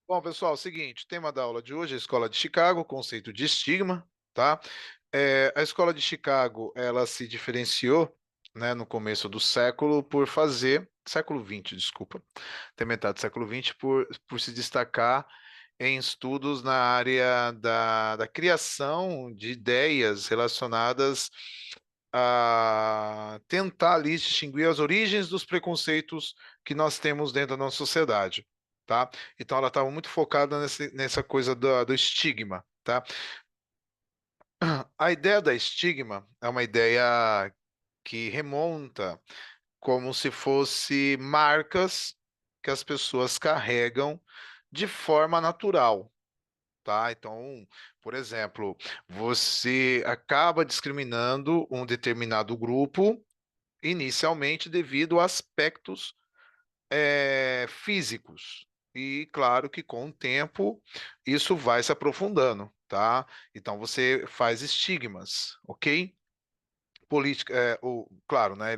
Bom, pessoal, é o seguinte, o tema da aula de hoje é a Escola de Chicago, conceito de estigma, tá? A Escola de Chicago, ela se diferenciou, né, no começo do século século XX, desculpa, até metade do século XX, por se destacar em estudos na área da criação de ideias relacionadas a tentar ali distinguir as origens dos preconceitos que nós temos dentro da nossa sociedade, tá? Então ela estava muito focada nessa coisa do estigma, tá? A ideia da estigma é uma ideia que remonta como se fosse marcas que as pessoas carregam de forma natural, tá? Então, por exemplo, você acaba discriminando um determinado grupo inicialmente devido a aspectos físicos. E claro que com o tempo isso vai se aprofundando, tá? Então você faz estigmas, ok? Política, claro, né?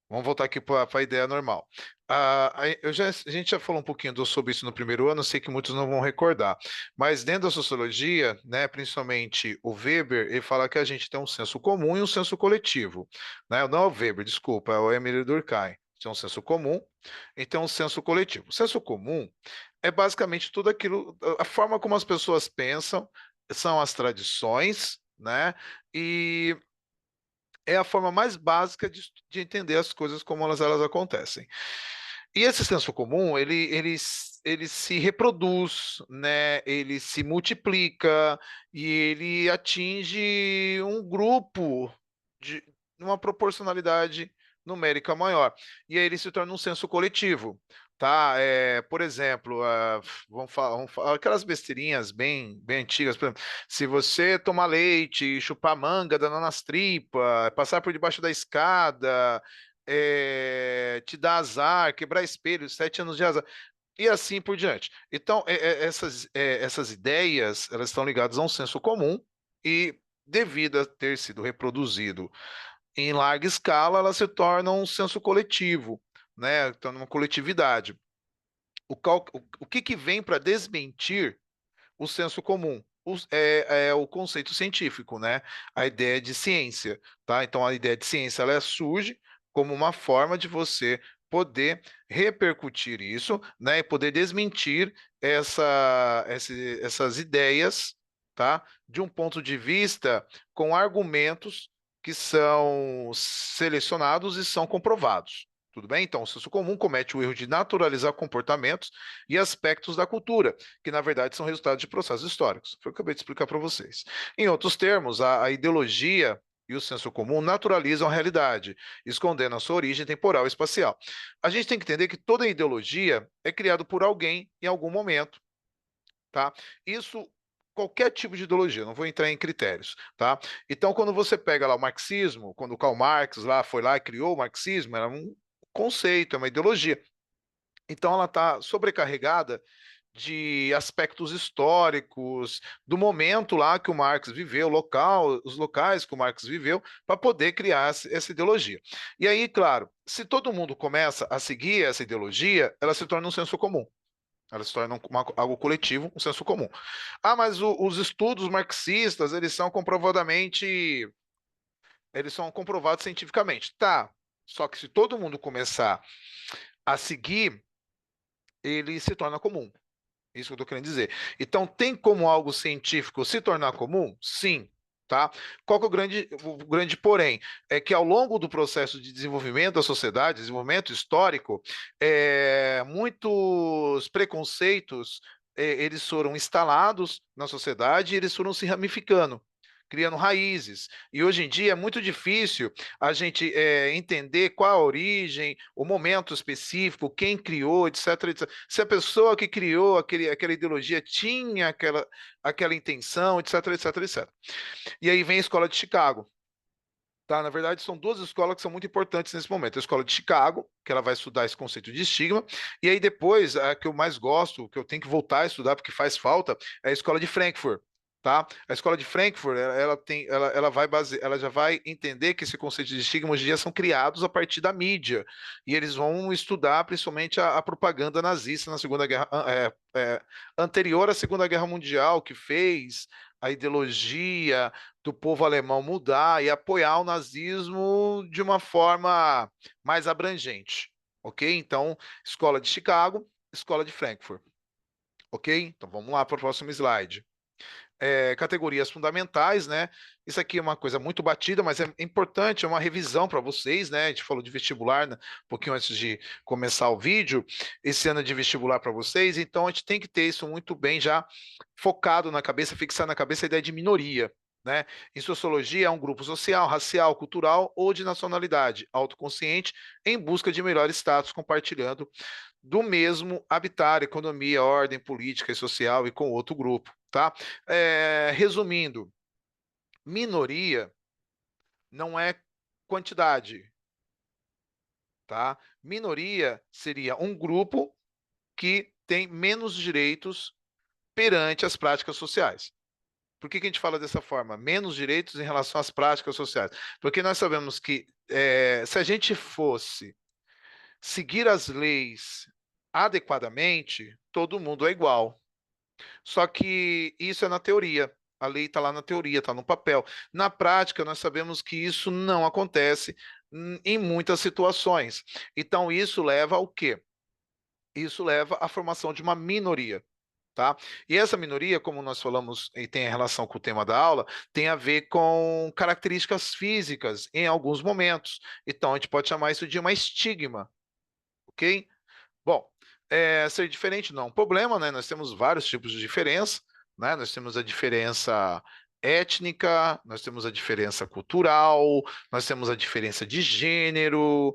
Vamos voltar aqui para a ideia normal. A gente já falou um pouquinho sobre isso no primeiro ano, eu sei que muitos não vão recordar, mas dentro da sociologia, né, principalmente o Weber, ele fala que a gente tem um senso comum e um senso coletivo, né? Não é o Weber, desculpa, é o Emile Durkheim. Tem um senso comum e tem um senso coletivo. O senso comum é basicamente tudo aquilo, a forma como as pessoas pensam, são as tradições, né? E é a forma mais básica de entender as coisas como elas acontecem. E esse senso comum, ele se reproduz, né? Ele se multiplica e ele atinge um grupo de uma proporcionalidade numérica maior. E aí ele se torna um senso coletivo. Tá, por exemplo, vamos falar aquelas besteirinhas bem antigas, por exemplo, se você tomar leite, chupar manga, dando nas tripas, passar por debaixo da escada, te dar azar, quebrar espelho, 7 anos de azar, e assim por diante. Então, essas ideias, elas estão ligadas a um senso comum e, devido a ter sido reproduzido em larga escala, elas se tornam um senso coletivo, né? Tornam uma coletividade. O que vem para desmentir o senso comum? É o conceito científico, né? A ideia de ciência, tá? Então a ideia de ciência ela surge como uma forma de você poder repercutir isso, né? E poder desmentir essas ideias, tá? De um ponto de vista com argumentos que são selecionados e são comprovados. Tudo bem? Então, o senso comum comete o erro de naturalizar comportamentos e aspectos da cultura que na verdade são resultados de processos históricos. Foi o que eu acabei de explicar para vocês. Em outros termos, a ideologia e o senso comum naturalizam a realidade, escondendo a sua origem temporal e espacial. A gente tem que entender que toda ideologia é criada por alguém em algum momento, tá? Isso qualquer tipo de ideologia, não vou entrar em critérios, tá? Então, quando você pega lá o marxismo, quando o Karl Marx lá foi lá e criou o marxismo, era um conceito, é uma ideologia. Então, ela está sobrecarregada de aspectos históricos, do momento lá que o Marx viveu, local, os locais que o Marx viveu, para poder criar essa ideologia. E aí, claro, se todo mundo começa a seguir essa ideologia, ela se torna um senso comum. Ela se torna algo coletivo, um senso comum. Ah, mas os estudos marxistas, eles são comprovados cientificamente. Tá, só que se todo mundo começar a seguir, ele se torna comum. Isso que eu estou querendo dizer. Então, tem como algo científico se tornar comum? Sim. Tá? Qual que é o grande porém? É que ao longo do processo de desenvolvimento da sociedade, desenvolvimento histórico, muitos preconceitos eles foram instalados na sociedade e eles foram se ramificando, criando raízes. E hoje em dia é muito difícil a gente entender qual a origem, o momento específico, quem criou, etc, etc. Se a pessoa que criou aquela ideologia tinha aquela intenção, etc, etc, etc. E aí vem a escola de Chicago. Tá, na verdade, são duas escolas que são muito importantes nesse momento. A escola de Chicago, que ela vai estudar esse conceito de estigma, e aí depois, a que eu mais gosto, que eu tenho que voltar a estudar porque faz falta, é a escola de Frankfurt. tá? A escola de Frankfurt, ela já vai entender que esse conceito de estigma hoje em dia são criados a partir da mídia, e eles vão estudar principalmente a propaganda nazista na Segunda Guerra, anterior à Segunda Guerra Mundial, que fez a ideologia do povo alemão mudar e apoiar o nazismo de uma forma mais abrangente, ok? Então, escola de Chicago, escola de Frankfurt, ok? Então, vamos lá para o próximo slide. Categorias fundamentais, né? Isso aqui é uma coisa muito batida, mas é importante, é uma revisão para vocês, né? A gente falou de vestibular, né? Um pouquinho antes de começar o vídeo, esse ano é de vestibular para vocês, então a gente tem que ter isso muito bem já focado na cabeça, fixar na cabeça a ideia de minoria. Né? Em sociologia, é um grupo social, racial, cultural ou de nacionalidade, autoconsciente, em busca de melhor status, compartilhando do mesmo habitar, economia, ordem política e social e com outro grupo, tá? Resumindo, minoria não é quantidade, tá? Minoria seria um grupo que tem menos direitos perante as práticas sociais. Por que a gente fala dessa forma? Menos direitos em relação às práticas sociais. Porque nós sabemos que se a gente fosse seguir as leis adequadamente, todo mundo é igual. Só que isso é na teoria. A lei está lá na teoria, está no papel. Na prática, nós sabemos que isso não acontece em muitas situações. Então, isso leva ao quê? Isso leva à formação de uma minoria. Tá? E essa minoria, como nós falamos e tem relação com o tema da aula, tem a ver com características físicas em alguns momentos. Então, a gente pode chamar isso de uma estigma, ok? Bom, ser diferente não é um problema, né? Nós temos vários tipos de diferença, né? Nós temos a diferença étnica, nós temos a diferença cultural, nós temos a diferença de gênero,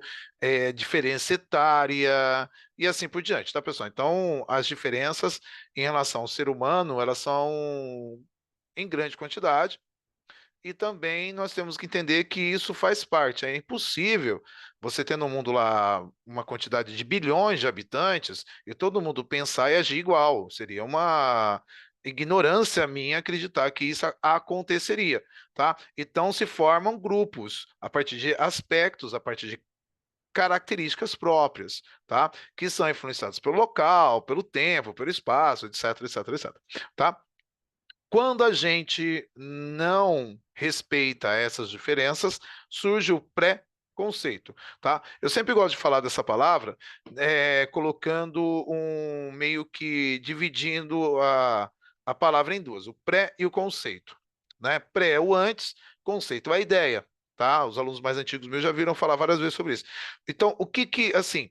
diferença etária e assim por diante, tá, pessoal? Então, as diferenças em relação ao ser humano, elas são em grande quantidade, e também nós temos que entender que isso faz parte. É impossível você ter no mundo lá uma quantidade de bilhões de habitantes e todo mundo pensar e agir igual. Seria uma ignorância minha acreditar que isso aconteceria, tá? Então se formam grupos a partir de aspectos, a partir de características próprias, tá? Que são influenciados pelo local, pelo tempo, pelo espaço, etc, etc, etc, tá? Quando a gente não respeita essas diferenças, surge o preconceito, tá? Eu sempre gosto de falar dessa palavra, colocando um meio que dividindo a palavra em duas, o pré e o conceito, né? Pré é o antes, conceito é a ideia, tá? Os alunos mais antigos meus já viram falar várias vezes sobre isso. Então, assim,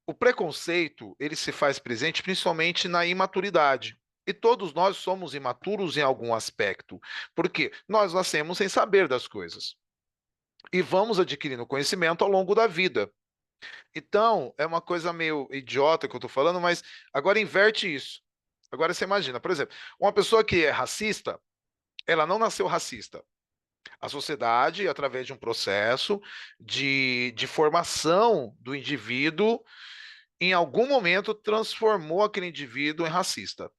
o preconceito, ele se faz presente principalmente na imaturidade. E todos nós somos imaturos em algum aspecto, porque nós nascemos sem saber das coisas e vamos adquirindo conhecimento ao longo da vida. Então, é uma coisa meio idiota que eu estou falando, mas agora inverte isso. Agora você imagina, por exemplo, uma pessoa que é racista, ela não nasceu racista. A sociedade, através de um processo de formação do indivíduo, em algum momento transformou aquele indivíduo em racista,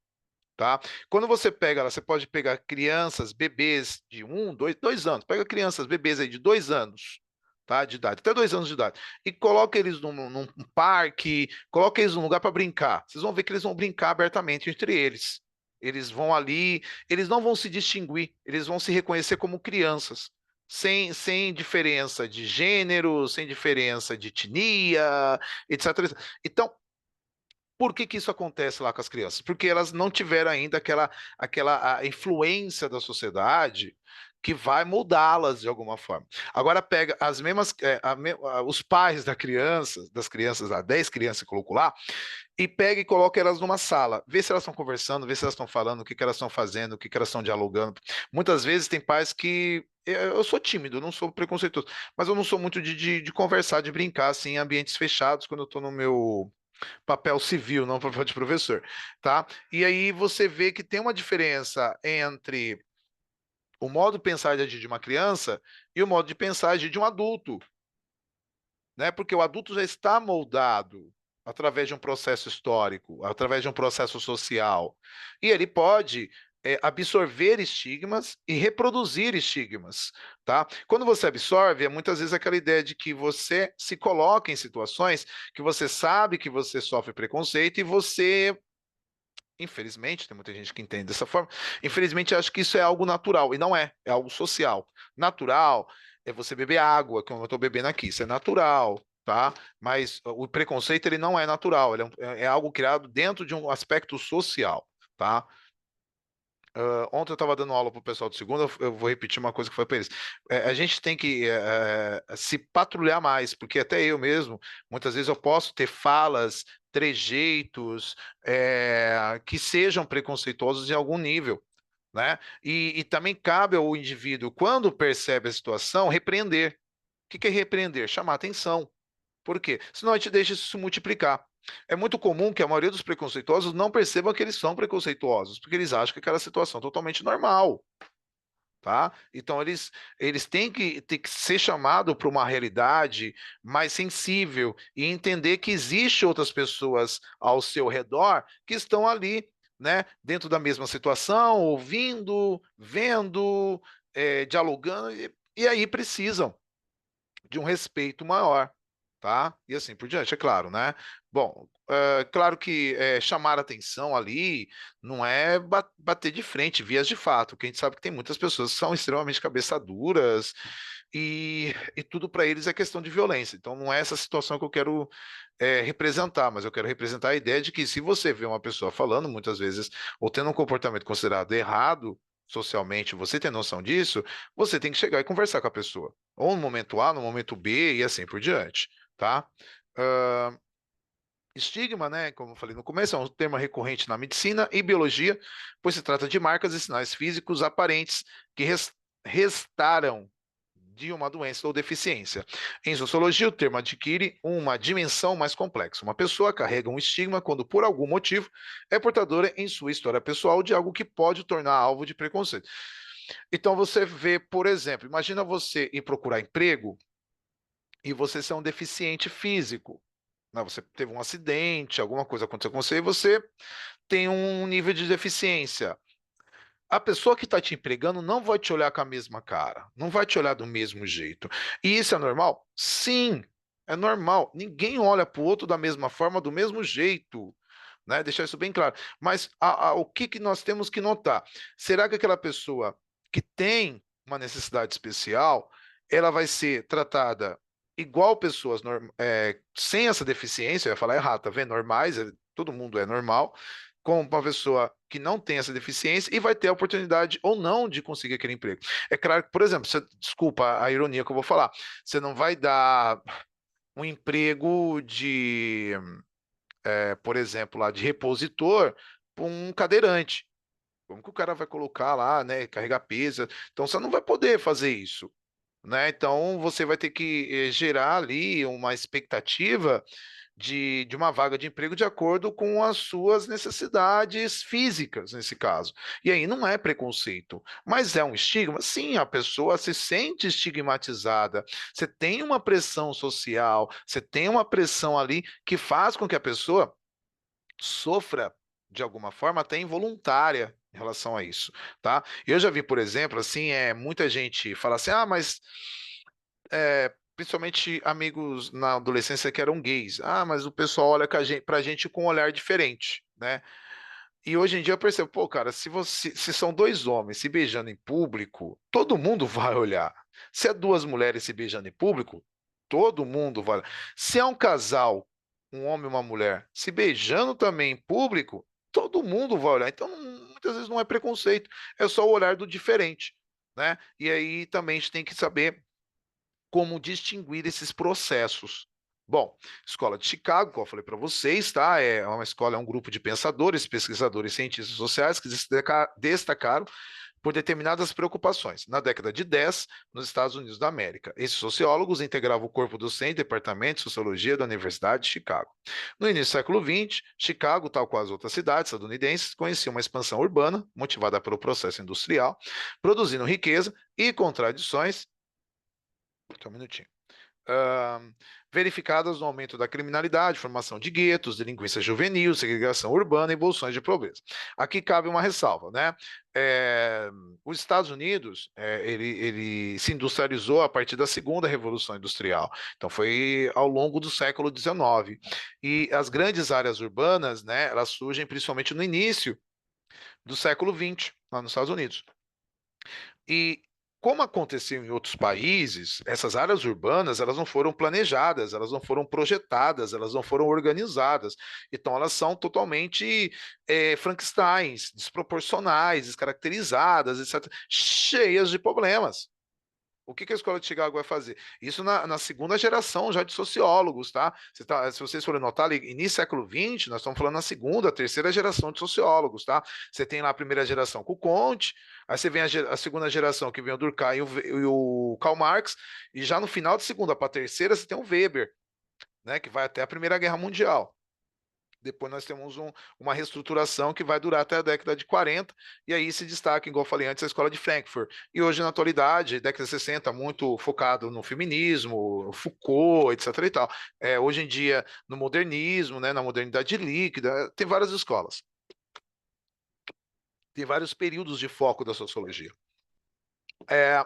tá? Quando você pega, você pode pegar crianças, bebês de 2 anos, pega crianças, bebês aí de 2 anos, tá? De idade, até 2 anos de idade, e coloca eles num parque, coloca eles num lugar para brincar. Vocês vão ver que eles vão brincar abertamente entre eles. Eles vão ali, eles não vão se distinguir, eles vão se reconhecer como crianças. Sem diferença de gênero, sem diferença de etnia, etc. Então, por que que isso acontece lá com as crianças? Porque elas não tiveram ainda aquela a influência da sociedade que vai mudá-las de alguma forma. Agora pega as mesmas, os pais das crianças, 10 crianças que colocou lá, e pega e coloca elas numa sala, vê se elas estão conversando, vê se elas estão falando, o que que elas estão fazendo, o que que elas estão dialogando. Muitas vezes tem pais que eu sou tímido, não sou preconceituoso, mas eu não sou muito de conversar, de brincar assim, em ambientes fechados quando eu estou no meu papel civil, não papel de professor, tá? E aí você vê que tem uma diferença entre o modo de pensar e agir de uma criança e o modo de pensar e agir de um adulto, né? Porque o adulto já está moldado através de um processo histórico, através de um processo social, e ele pode absorver estigmas e reproduzir estigmas, tá? Quando você absorve, é muitas vezes aquela ideia de que você se coloca em situações que você sabe que você sofre preconceito e você, infelizmente, tem muita gente que entende dessa forma, infelizmente acha que isso é algo natural, e não é, é algo social. Natural é você beber água, como eu estou bebendo aqui, isso é natural, tá? Mas o preconceito, ele não é natural, ele é algo criado dentro de um aspecto social, tá? Ontem eu estava dando aula para o pessoal do segundo, eu vou repetir uma coisa que foi para eles. A gente tem que se patrulhar mais, porque até eu mesmo, muitas vezes eu posso ter falas, trejeitos, que sejam preconceituosos em algum nível, né? E também cabe ao indivíduo, quando percebe a situação, repreender. O que que é repreender? Chamar atenção. Por quê? Senão a gente deixa isso se multiplicar. É muito comum que a maioria dos preconceituosos não percebam que eles são preconceituosos, porque eles acham que aquela situação é totalmente normal, tá? Então eles têm que ser chamados para uma realidade mais sensível e entender que existe outras pessoas ao seu redor que estão ali, né, dentro da mesma situação, ouvindo, vendo, dialogando, e aí precisam de um respeito maior, tá? E assim por diante, é claro, né? Bom, claro que chamar atenção ali não é bater de frente, vias de fato, porque a gente sabe que tem muitas pessoas que são extremamente cabeça duras e tudo para eles é questão de violência. Então não é essa situação que eu quero representar, mas eu quero representar a ideia de que se você vê uma pessoa falando muitas vezes ou tendo um comportamento considerado errado socialmente, você tem noção disso, você tem que chegar e conversar com a pessoa. Ou no momento A, no momento B e assim por diante, tá? Ah, estigma, né, como eu falei no começo, é um termo recorrente na medicina e biologia, pois se trata de marcas e sinais físicos aparentes que restaram de uma doença ou deficiência. Em sociologia, o termo adquire uma dimensão mais complexa. Uma pessoa carrega um estigma quando, por algum motivo, é portadora em sua história pessoal de algo que pode tornar alvo de preconceito. Então você vê, por exemplo, imagina você ir procurar emprego e você ser um deficiente físico, né? Você teve um acidente, alguma coisa aconteceu com você e você tem um nível de deficiência. A pessoa que está te empregando não vai te olhar com a mesma cara, não vai te olhar do mesmo jeito. E isso é normal? Sim, é normal. Ninguém olha para o outro da mesma forma, do mesmo jeito, né? Deixar isso bem claro. Mas o que que nós temos que notar? Será que aquela pessoa que tem uma necessidade especial, ela vai ser tratada igual pessoas sem essa deficiência? Eu ia falar errado, tá vendo? Normais, todo mundo é normal, com uma pessoa que não tem essa deficiência e vai ter a oportunidade ou não de conseguir aquele emprego. É claro que, por exemplo, desculpa a ironia que eu vou falar, você não vai dar um emprego de, por exemplo, lá de repositor para um cadeirante. Como que o cara vai colocar lá, né, carregar peso? Então você não vai poder fazer isso, né? Então você vai ter que gerar ali uma expectativa de uma vaga de emprego de acordo com as suas necessidades físicas, nesse caso. E aí não é preconceito, mas é um estigma? Sim, a pessoa se sente estigmatizada. Você tem uma pressão social, você tem uma pressão ali que faz com que a pessoa sofra de alguma forma até involuntária em relação a isso, tá? Eu já vi, por exemplo, assim, muita gente fala assim, mas principalmente amigos na adolescência que eram gays. Mas o pessoal olha pra gente com um olhar diferente, né? E hoje em dia eu percebo, pô, cara, se são dois homens se beijando em público, todo mundo vai olhar. Se é duas mulheres se beijando em público, todo mundo vai olhar. Se é um casal, um homem e uma mulher, se beijando também em público, todo mundo vai olhar. Então, muitas vezes não é preconceito, é só o olhar do diferente, né? E aí também a gente tem que saber como distinguir esses processos. Bom, Escola de Chicago, como eu falei para vocês, tá? É um grupo de pensadores, pesquisadores, cientistas sociais que se destacaram por determinadas preocupações. Na década de 10, nos Estados Unidos da América, esses sociólogos integravam o corpo docente do Departamento de Sociologia da Universidade de Chicago. No início do século XX, Chicago, tal qual as outras cidades estadunidenses, conhecia uma expansão urbana, motivada pelo processo industrial, produzindo riqueza e contradições. Só um minutinho. verificadas no aumento da criminalidade, formação de guetos, delinquência juvenil, segregação urbana e evoluções de pobreza. Aqui cabe uma ressalva, né? É, os Estados Unidos, ele se industrializou a partir da segunda Revolução Industrial, então foi ao longo do século XIX. E as grandes áreas urbanas, né, elas surgem principalmente no início do século XX, lá nos Estados Unidos. E como aconteceu em outros países, essas áreas urbanas, elas não foram planejadas, elas não foram projetadas, elas não foram organizadas. Então, elas são totalmente Frankensteins, desproporcionais, descaracterizadas, etc., cheias de problemas. O que a Escola de Chicago vai fazer? Isso na segunda geração já de sociólogos, tá? Se vocês forem notar, ali, início do século XX, nós estamos falando na segunda, terceira geração de sociólogos, tá? Você tem lá a primeira geração com o Comte, aí você vem a segunda geração que vem o Durkheim e o Karl Marx, e já no final da segunda para a terceira você tem o Weber, né? Que vai até a Primeira Guerra Mundial. Depois nós temos uma reestruturação que vai durar até a década de 40, e aí se destaca, igual eu falei antes, a Escola de Frankfurt. E hoje, na atualidade, década de 60, muito focado no feminismo, Foucault, etc. e tal. Hoje em dia, no modernismo, né, na modernidade líquida, tem várias escolas. Tem vários períodos de foco da sociologia. É,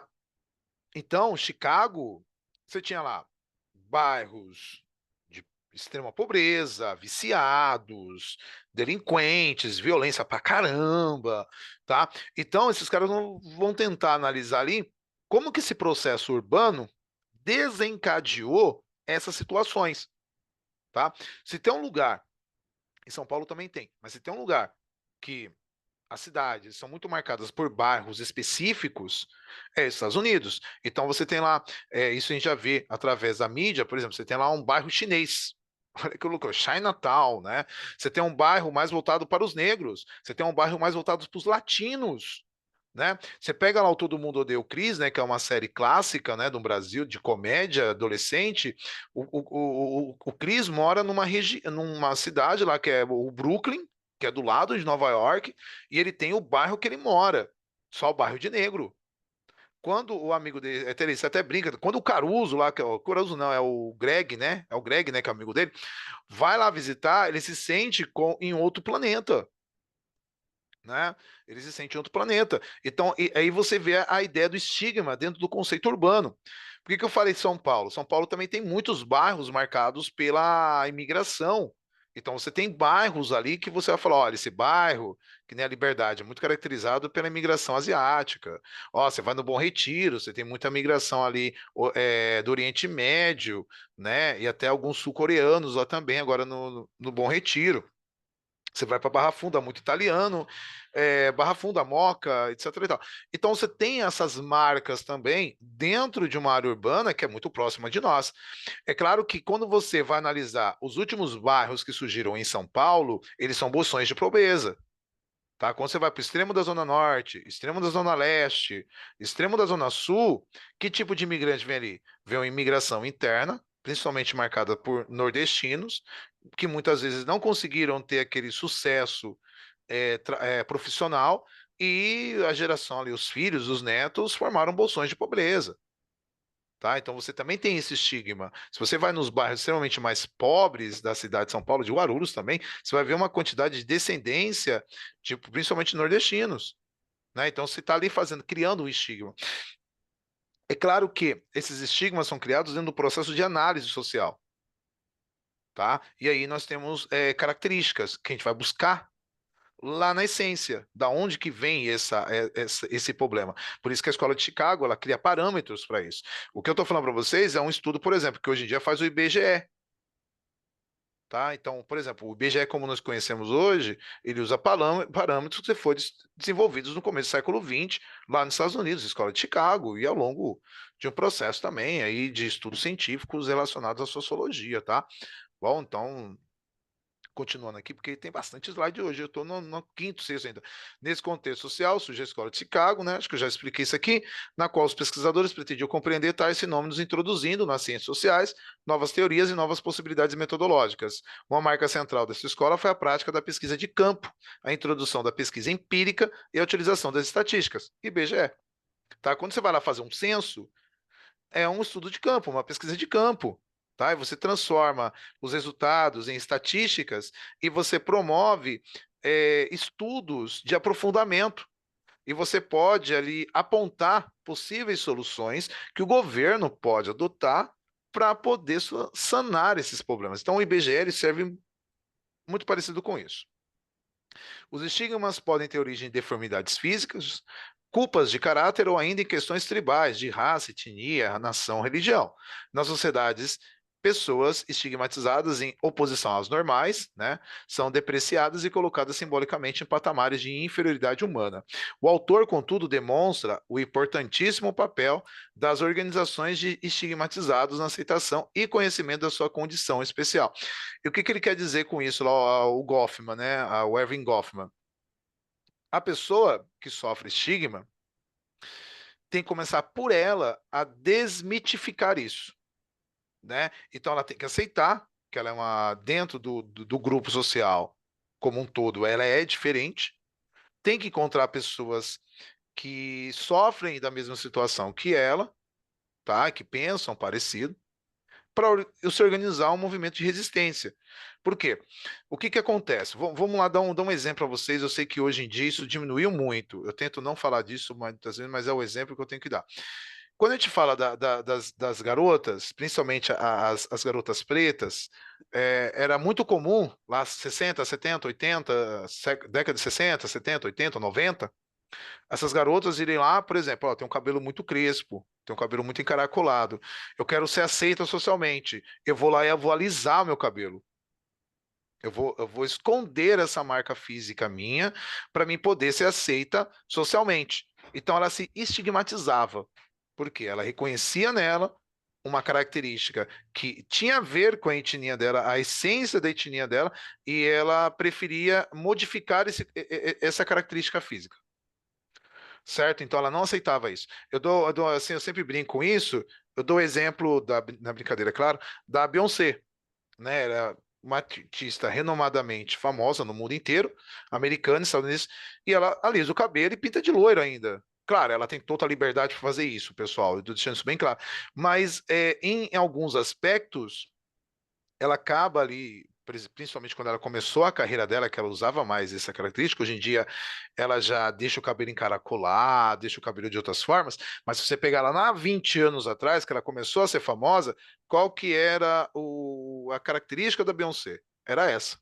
então, Chicago, você tinha lá bairros de extrema pobreza, viciados, delinquentes, violência pra caramba, tá? Então, esses caras vão tentar analisar ali como que esse processo urbano desencadeou essas situações, tá? Se tem um lugar, em São Paulo também tem, mas se tem um lugar que as cidades são muito marcadas por bairros específicos, Estados Unidos. Então você tem lá, isso a gente já vê através da mídia, por exemplo, você tem lá um bairro chinês. Olha que louco, Chinatown, né? Você tem um bairro mais voltado para os negros, você tem um bairro mais voltado para os latinos, né? Você pega lá o Todo Mundo Odeia o Chris, né? Que é uma série clássica, né? Do Brasil de comédia adolescente. O Chris mora numa cidade lá que é o Brooklyn, que é do lado de Nova York, e ele tem o bairro que ele mora, só o bairro de negro. Quando o amigo dele, ele até brinca, quando o Caruso lá, que é o Caruso não, é o Greg, né? É o Greg, né, que é o amigo dele, vai lá visitar, ele se sente em outro planeta, né? Ele se sente em outro planeta. Então, aí você vê a ideia do estigma dentro do conceito urbano. Por que eu falei São Paulo? São Paulo também tem muitos bairros marcados pela imigração. Então, você tem bairros ali que você vai falar: olha, esse bairro, que nem a Liberdade, é muito caracterizado pela imigração asiática. Ó, você vai no Bom Retiro, você tem muita migração ali do Oriente Médio, né? E até alguns sul-coreanos lá também, agora no Bom Retiro. Você vai para Barra Funda, muito italiano, Barra Funda, Moca, etc. e tal. Então você tem essas marcas também dentro de uma área urbana que é muito próxima de nós. É claro que quando você vai analisar os últimos bairros que surgiram em São Paulo, eles são bolsões de pobreza. Tá? Quando você vai para o extremo da Zona Norte, extremo da Zona Leste, extremo da Zona Sul, que tipo de imigrante vem ali? Vem uma imigração interna, principalmente marcada por nordestinos, que muitas vezes não conseguiram ter aquele sucesso profissional, e a geração ali, os filhos, os netos, formaram bolsões de pobreza. Tá? Então você também tem esse estigma. Se você vai nos bairros extremamente mais pobres da cidade de São Paulo, de Guarulhos também, você vai ver uma quantidade de descendência, tipo, principalmente nordestinos. Né? Então você está ali criando um estigma. É claro que esses estigmas são criados dentro do processo de análise social. Tá? E aí nós temos características que a gente vai buscar lá na essência, da onde que vem esse problema. Por isso que a Escola de Chicago, ela cria parâmetros para isso. O que eu estou falando para vocês é um estudo, por exemplo, que hoje em dia faz o IBGE. Tá? Então, por exemplo, o IBGE, como nós conhecemos hoje, ele usa parâmetros que foram desenvolvidos no começo do século XX, lá nos Estados Unidos, Escola de Chicago, e ao longo de um processo também aí de estudos científicos relacionados à sociologia, tá? Bom, então, continuando aqui, porque tem bastante slide hoje, eu estou no quinto, sexto ainda. Nesse contexto social, surge a Escola de Chicago, né? Acho que eu já expliquei isso aqui, na qual os pesquisadores pretendiam compreender tais fenômenos, introduzindo nas ciências sociais novas teorias e novas possibilidades metodológicas. Uma marca central dessa escola foi a prática da pesquisa de campo, a introdução da pesquisa empírica e a utilização das estatísticas, IBGE. Tá? Quando você vai lá fazer um censo, é um estudo de campo, uma pesquisa de campo. tá? E você transforma os resultados em estatísticas e você promove estudos de aprofundamento. E você pode ali apontar possíveis soluções que o governo pode adotar para poder sanar esses problemas. Então, o IBGE serve muito parecido com isso. Os estigmas podem ter origem em deformidades físicas, culpas de caráter ou ainda em questões tribais, de raça, etnia, nação, religião. Nas sociedades, pessoas estigmatizadas em oposição aos normais, né, são depreciadas e colocadas simbolicamente em patamares de inferioridade humana. O autor, contudo, demonstra o importantíssimo papel das organizações de estigmatizados na aceitação e conhecimento da sua condição especial. E o que, que ele quer dizer com isso, lá, o Goffman, né, o Erving Goffman? A pessoa que sofre estigma tem que começar por ela a desmitificar isso, né? Então ela tem que aceitar que ela é uma dentro do grupo social como um todo, ela é diferente. Tem que encontrar pessoas que sofrem da mesma situação que ela, tá? Que pensam parecido, para se organizar um movimento de resistência. Por quê? O que que acontece? Vamos lá dar um exemplo para vocês. Eu sei que hoje em dia isso diminuiu muito. Eu tento não falar disso muitas vezes, mas é o exemplo que eu tenho que dar. Quando a gente fala das garotas, principalmente as garotas pretas, era muito comum, lá 60, 70, 80, década de 60, 70, 80, 90, essas garotas irem lá, por exemplo, ó, tem um cabelo muito crespo, tem um cabelo muito encaracolado. Eu quero ser aceita socialmente. Eu vou lá e eu vou alisar o meu cabelo. Eu vou esconder essa marca física minha para mim poder ser aceita socialmente. Então ela se estigmatizava, porque ela reconhecia nela uma característica que tinha a ver com a etnia dela, a essência da etnia dela, e ela preferia modificar essa característica física. Certo? Então ela não aceitava isso. Assim, eu sempre brinco com isso. Eu dou exemplo na brincadeira, é claro, da Beyoncé, né? Era uma artista renomadamente famosa no mundo inteiro, americana, Estados Unidos, e ela alisa o cabelo e pinta de loiro ainda. Claro, ela tem total liberdade para fazer isso, pessoal. Eu estou deixando isso bem claro. Mas em alguns aspectos ela acaba ali, principalmente quando ela começou a carreira dela, que ela usava mais essa característica, hoje em dia ela já deixa o cabelo encaracolado, deixa o cabelo de outras formas, mas se você pegar lá há 20 anos atrás, que ela começou a ser famosa, qual que era a característica da Beyoncé? Era essa,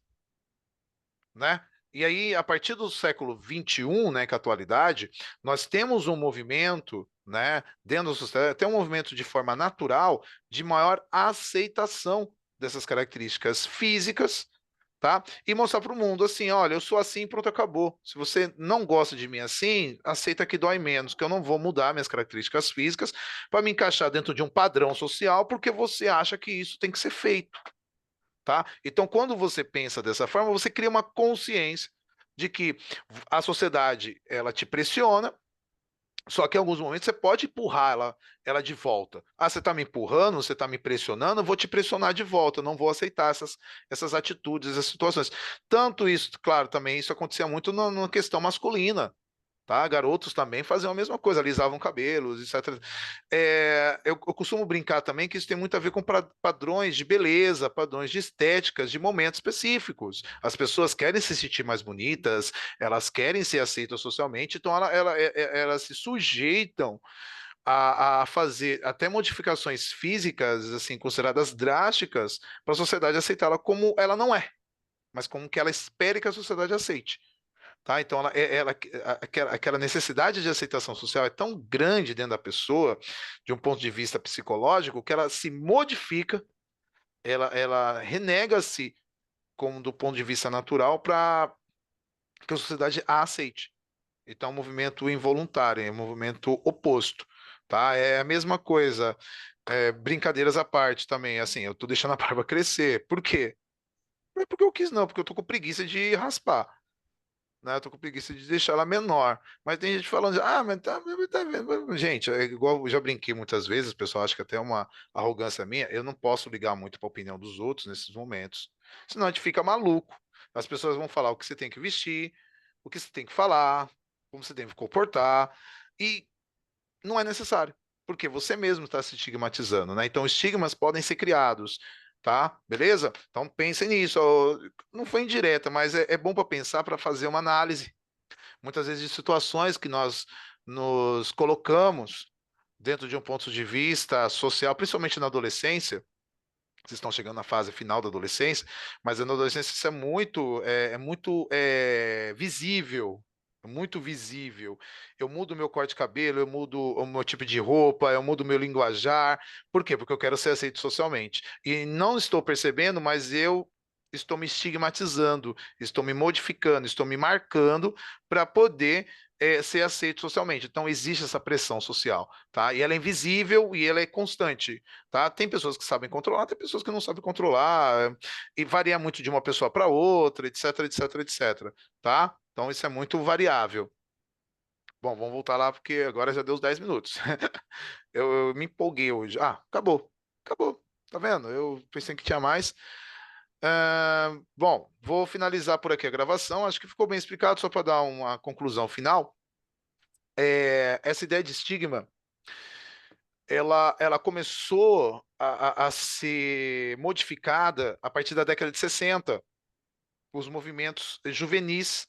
né? E aí, a partir do século XXI, né, que é a atualidade, nós temos um movimento, né, dentro da sociedade, até um movimento de forma natural, de maior aceitação dessas características físicas, tá? E mostrar para o mundo assim, olha, eu sou assim, pronto, acabou. Se você não gosta de mim assim, aceita que dói menos, que eu não vou mudar minhas características físicas para me encaixar dentro de um padrão social, porque você acha que isso tem que ser feito. Tá? Então, quando você pensa dessa forma, você cria uma consciência de que a sociedade ela te pressiona, só que em alguns momentos você pode empurrar ela de volta. Ah, você está me empurrando, você está me pressionando, eu vou te pressionar de volta, eu não vou aceitar essas atitudes, essas situações. Tanto isso, claro, também isso acontecia muito na questão masculina. Tá? Garotos também faziam a mesma coisa, alisavam cabelos, etc. Eu costumo brincar também que isso tem muito a ver com padrões de beleza, padrões de estéticas, de momentos específicos. As pessoas querem se sentir mais bonitas, elas querem ser aceitas socialmente, então elas se sujeitam a fazer até modificações físicas, assim, consideradas drásticas, para a sociedade aceitá-la como ela não é, mas como que ela espere que a sociedade aceite. Tá? Então, aquela necessidade de aceitação social é tão grande dentro da pessoa, de um ponto de vista psicológico, que ela se modifica, ela renega-se como do ponto de vista natural para que a sociedade a aceite. Então, é um movimento involuntário, é um movimento oposto. Tá? É a mesma coisa, brincadeiras à parte também. Assim, eu tô deixando a barba crescer. Por quê? Não é porque eu quis, não, porque eu tô com preguiça de raspar. Né? Eu tô com preguiça de deixar ela menor. Mas tem gente falando, mas tá vendo. Gente, é igual eu já brinquei muitas vezes, o pessoal acha que até é uma arrogância minha. Eu não posso ligar muito para a opinião dos outros nesses momentos. Senão a gente fica maluco. As pessoas vão falar o que você tem que vestir, o que você tem que falar, como você tem que comportar. E não é necessário. porque você mesmo está se estigmatizando, né? Então, estigmas podem ser criados, tá? Beleza? Então, pensem nisso. Ó, não foi indireta, mas é bom para pensar, para fazer uma análise, muitas vezes, de situações que nós nos colocamos dentro de um ponto de vista social, principalmente na adolescência. Vocês estão chegando na fase final da adolescência, mas na adolescência isso é muito visível, é muito visível. Eu mudo meu corte de cabelo, eu mudo o meu tipo de roupa, eu mudo o meu linguajar. Por quê? Porque eu quero ser aceito socialmente. E não estou percebendo, mas eu estou me estigmatizando, estou me modificando, estou me marcando para poder ser aceito socialmente. Então existe essa pressão social, tá? E ela é invisível e ela é constante, tá? Tem pessoas que sabem controlar, tem pessoas que não sabem controlar, e varia muito de uma pessoa para outra, etc, etc, etc, tá? Então isso é muito variável. Bom, vamos voltar lá porque agora já deu os 10 minutos. Eu me empolguei hoje. Ah, acabou. Acabou. Tá vendo? Eu pensei que tinha mais. Bom, vou finalizar por aqui a gravação. Acho que ficou bem explicado, só para dar uma conclusão final. Essa ideia de estigma, ela começou a ser modificada a partir da década de 60, os movimentos juvenis,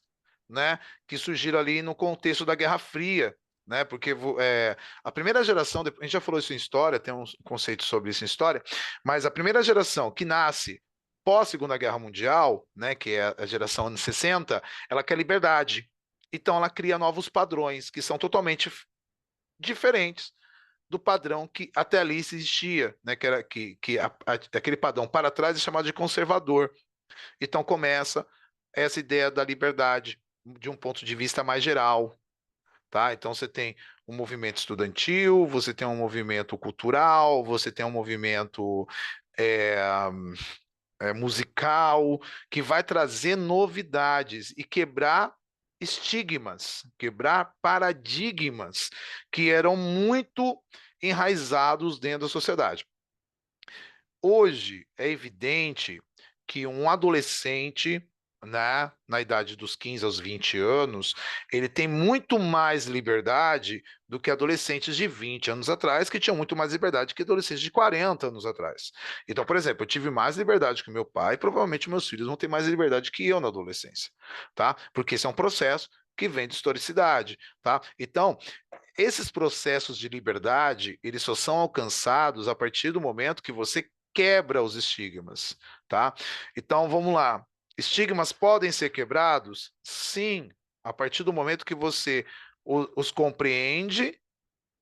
né, que surgiram ali no contexto da Guerra Fria, né, porque a primeira geração, a gente já falou isso em história, tem um conceito sobre isso em história, mas a primeira geração que nasce pós Segunda Guerra Mundial, né, que é a geração anos 60, ela quer liberdade. Então ela cria novos padrões que são totalmente diferentes do padrão que até ali existia, né, que era aquele padrão para trás é chamado de conservador. Então começa essa ideia da liberdade de um ponto de vista mais geral, tá? Então você tem um movimento estudantil, você tem um movimento cultural, você tem um movimento é, musical que vai trazer novidades e quebrar estigmas, quebrar paradigmas que eram muito enraizados dentro da sociedade. Hoje é evidente que um adolescente, né, na idade dos 15 aos 20 anos, ele tem muito mais liberdade do que adolescentes de 20 anos atrás, que tinham muito mais liberdade que adolescentes de 40 anos atrás. Então, por exemplo, eu tive mais liberdade que meu pai, e provavelmente meus filhos vão ter mais liberdade que eu na adolescência, tá? Porque esse é um processo que vem de historicidade, tá? Então, esses processos de liberdade, eles só são alcançados a partir do momento que você quebra os estigmas, tá? Então, vamos lá. Estigmas podem ser quebrados? Sim, a partir do momento que você os compreende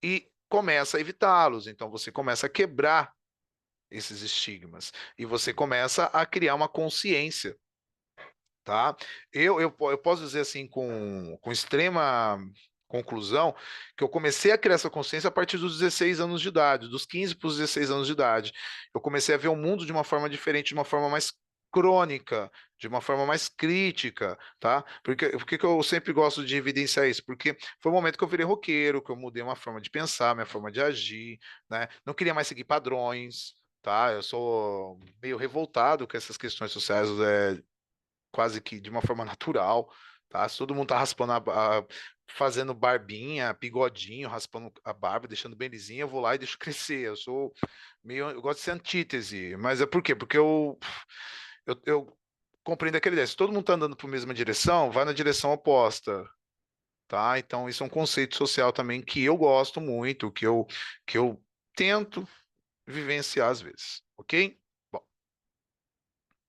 e começa a evitá-los. Então, você começa a quebrar esses estigmas e você começa a criar uma consciência, tá? Eu posso dizer assim com extrema conclusão que eu comecei a criar essa consciência a partir dos 16 anos de idade, dos 15 para os 16 anos de idade. Eu comecei a ver o mundo de uma forma diferente, de uma forma mais crônica, de uma forma mais crítica, tá? Porque que eu sempre gosto de evidenciar isso? Porque foi o momento que eu virei roqueiro, que eu mudei uma forma de pensar, minha forma de agir, né? Não queria mais seguir padrões, tá? Eu sou meio revoltado com essas questões sociais, quase que de uma forma natural, tá? Se todo mundo tá raspando fazendo barbinha, bigodinho, raspando a barba, deixando bem lisinha, eu vou lá e deixo crescer. Eu gosto de ser antítese, mas é por quê? Porque eu compreendo aquela ideia. Se todo mundo tá andando para a mesma direção, vai na direção oposta, tá? Então isso é um conceito social também que eu gosto muito, que eu tento vivenciar às vezes, ok?